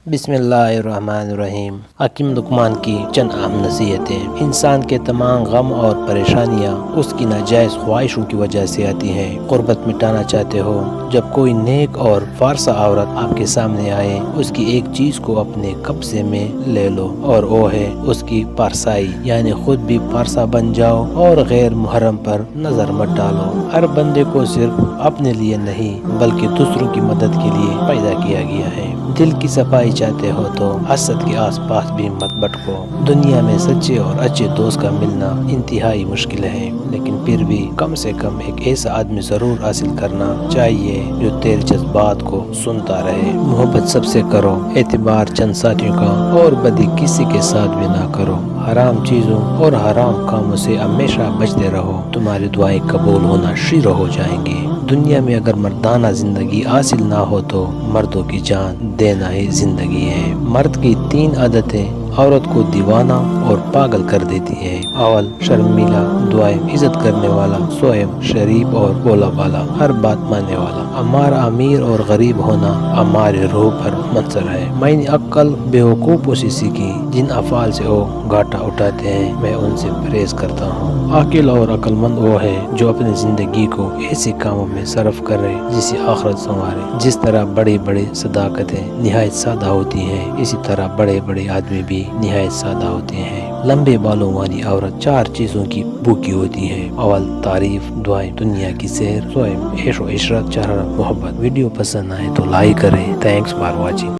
بسم اللہ الرحمن الرحیم۔ حکیم لقمان کی چند اہم نصیحتیں۔ انسان کے تمام غم اور پریشانیاں اس کی ناجائز خواہشوں کی وجہ سے آتی ہیں۔ غربت مٹانا چاہتے ہو؟ جب کوئی نیک اور فارسا عورت آپ کے سامنے آئے، اس کی ایک چیز کو اپنے قبضے میں لے لو، اور وہ ہے اس کی پارسائی، یعنی خود بھی پارسا بن جاؤ اور غیر محرم پر نظر مت ڈالو۔ ہر بندے کو صرف اپنے لیے نہیں بلکہ دوسروں کی مدد کے لیے پیدا کیا گیا ہے۔ دل کی صفائی چاہتے ہو تو حسد کے آس پاس بھی مت بھٹکو۔ دنیا میں سچے اور اچھے دوست کا ملنا انتہائی مشکل ہے، لیکن پھر بھی کم سے کم ایک ایسا آدمی ضرور حاصل کرنا چاہیے جو تیرے جذبات کو سنتا رہے۔ محبت سب سے کرو، اعتبار چند ساتھیوں کا اور بدی کسی کے ساتھ بھی نہ کرو۔ حرام چیزوں اور حرام کاموں سے ہمیشہ بچتے رہو، تمہاری دعائیں قبول ہونا شروع ہو جائیں گی۔ دنیا میں اگر مردانہ زندگی حاصل نہ ہو تو مردوں کی جان دینا ہی زندگی ہے۔ مرد کی 3 عادتیں عورت کو دیوانہ اور پاگل کر دیتی ہے۔ اول، شرمیلا، دوئم، عزت کرنے والا، سوئم، شریف اور بولا بالا، ہر بات ماننے والا۔ ہمارا امیر اور غریب ہونا ہماری روح پر منحصر ہے۔ میں نے عقل بیوقوفوں سے سیکھی، جن افعال سے وہ گھاٹا اٹھاتے ہیں میں ان سے پرہیز کرتا ہوں۔ عاقل اور عقل مند وہ ہے جو اپنی زندگی کو ایسے کاموں میں صرف کرے جس سے آخرت سنوارے۔ جس طرح بڑی بڑی صداقتیں نہایت سادہ ہوتی ہیں، اسی طرح بڑے بڑے آدمی بھی نہایت سادہ ہوتے ہیں۔ لمبے بالوں والی عورت 4 چیزوں کی بھوکی ہوتی ہے۔ اول، تعریف، دوئم، دنیا کی سیر، سوئم، عیش و عشرت، چہر محبت۔ ویڈیو پسند آئے تو لائک کریں۔ Thanks for watching.